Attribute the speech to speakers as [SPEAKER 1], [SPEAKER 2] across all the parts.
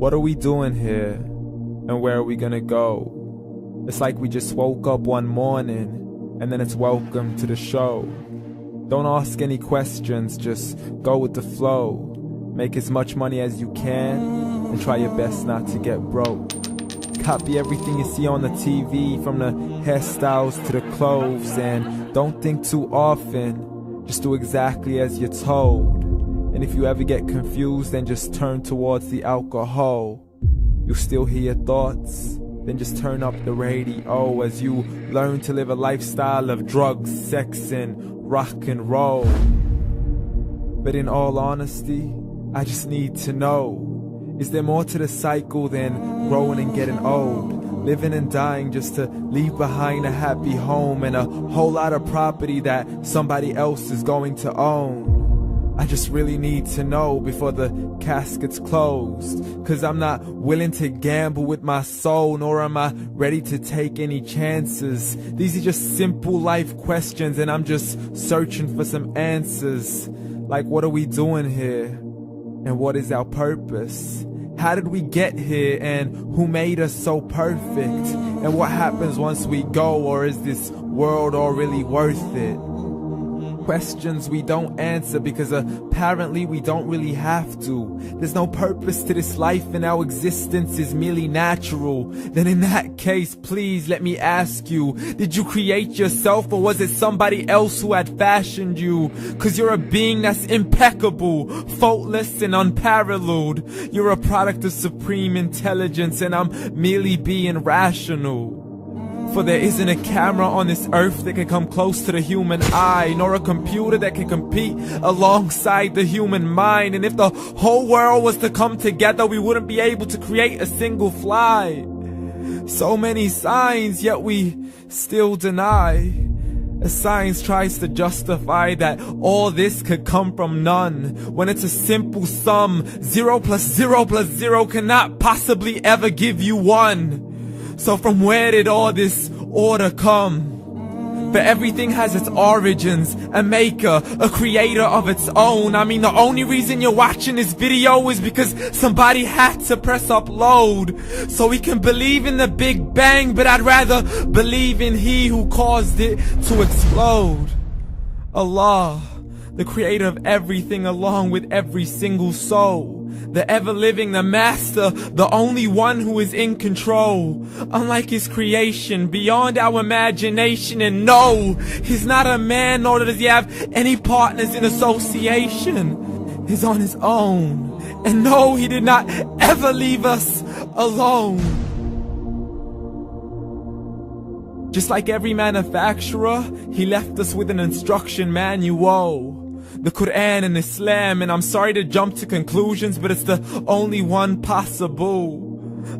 [SPEAKER 1] What are we doing here? And where are we gonna go? It's like we just woke up one morning, and then it's welcome to the show. Don't ask any questions, just go with the flow. Make as much money as you can, and try your best not to get broke. Copy everything you see on the TV, from the hairstyles to the clothes, and don't think too often, just do exactly as you're told. And if you ever get confused, then just turn towards the alcohol. You'll still hear your thoughts, then just turn up the radio as you learn to live a lifestyle of drugs, sex, and rock and roll. But in all honesty, I just need to know, is there more to the cycle than growing and getting old? Living and dying just to leave behind a happy home and a whole lot of property that somebody else is going to own. I just really need to know before the casket's closed, 'cause I'm not willing to gamble with my soul, nor am I ready to take any chances. These are just simple life questions, and I'm just searching for some answers. Like, what are we doing here? And what is our purpose? How did we get here, and who made us so perfect? And what happens once we go, or is this world all really worth it? Questions we don't answer because apparently we don't really have to. There's no purpose to this life and our existence is merely natural. Then in that case, please let me ask you, did you create yourself, or was it somebody else who had fashioned you? 'Cause you're a being that's impeccable, faultless and unparalleled. You're a product of supreme intelligence, and I'm merely being rational. For there isn't a camera on this earth that can come close to the human eye, nor a computer that can compete alongside the human mind. And if the whole world was to come together, we wouldn't be able to create a single fly. So many signs, yet we still deny. As science tries to justify that all this could come from none, when it's a simple sum. 0 plus 0 plus 0 cannot possibly ever give you 1. So from where did all this order come? For everything has its origins, a maker, a creator of its own. I mean, the only reason you're watching this video is because somebody had to press upload. So we can believe in the Big Bang, but I'd rather believe in He who caused it to explode. Allah, the creator of everything along with every single soul. The ever-living, the master, the only one who is in control. Unlike his creation, beyond our imagination. And no, he's not a man, nor does he have any partners in association. He's on his own. And no, he did not ever leave us alone. Just like every manufacturer, he left us with an instruction manual. The Quran and Islam, and I'm sorry to jump to conclusions, but it's the only one possible.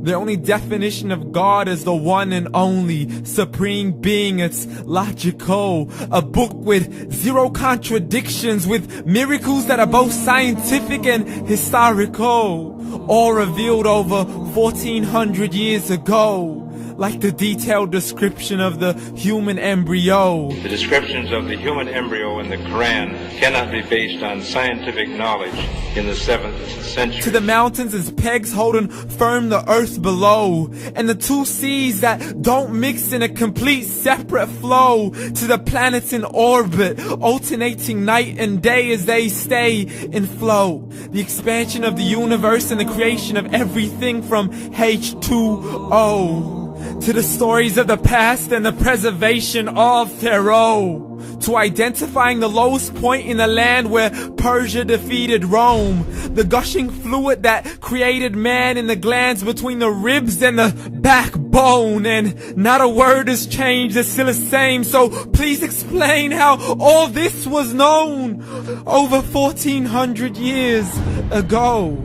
[SPEAKER 1] The only definition of God is the one and only supreme being. It's logical, a book with 0 contradictions, with miracles that are both scientific and historical, all revealed over 1400 years ago. Like the detailed description of the human embryo.
[SPEAKER 2] The descriptions of the human embryo in the Quran cannot be based on scientific knowledge in the 7th century.
[SPEAKER 1] To the mountains as pegs holding firm the earth below, and the 2 seas that don't mix in a complete separate flow. To the planets in orbit, alternating night and day as they stay in flow. The expansion of the universe and the creation of everything from H2O. To the stories of the past and the preservation of Pharaoh. To identifying the lowest point in the land where Persia defeated Rome. The gushing fluid that created man in the glands between the ribs and the backbone. And not a word has changed, it's still the same. So please explain how all this was known over 1400 years ago.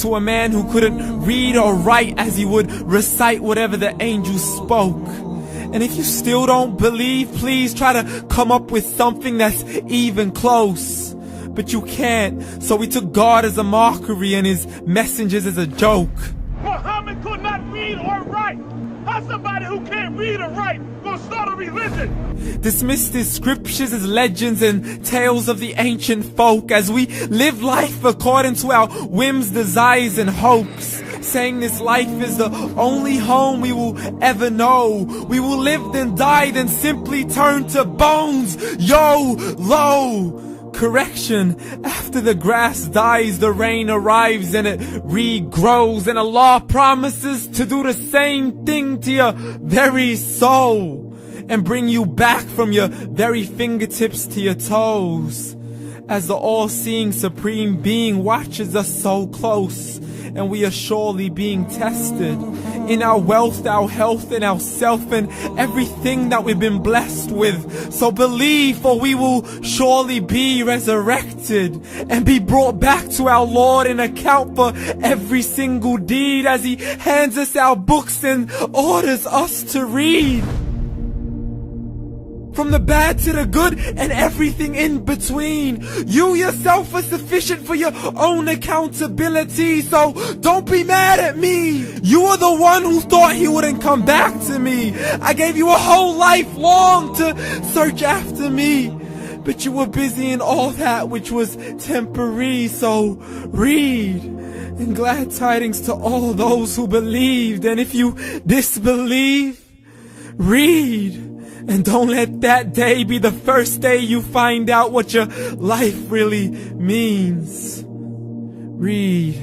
[SPEAKER 1] To a man who couldn't read or write, as he would recite whatever the angels spoke. And if you still don't believe, please try to come up with something that's even close. But you can't, so we took God as a mockery and his messengers as a joke.
[SPEAKER 3] Muhammad could not read or write. How's somebody who can't read or write gonna start a religion?
[SPEAKER 1] Dismissed his scriptures as legends and tales of the ancient folk, as we live life according to our whims, desires, and hopes. saying this life is the only home we will ever know. We will live then die, then simply turn to bones. YOLO! Correction, after the grass dies, the rain arrives and it regrows, and Allah promises to do the same thing to your very soul and bring you back from your very fingertips to your toes, as the all-seeing supreme being watches us so close, and we are surely being tested in our wealth, our health, and our self, and everything that we've been blessed with. So believe, for we will surely be resurrected and be brought back to our Lord and account for every single deed, as He hands us our books and orders us to read. From the bad to the good and everything in between. You yourself are sufficient for your own accountability, so don't be mad at me. You are the one who thought He wouldn't come back to me. I gave you a whole life long to search after me, but you were busy in all that which was temporary. So read, and glad tidings to all those who believed. And if you disbelieve, read. And don't let that day be the first day you find out what your life really means. Read.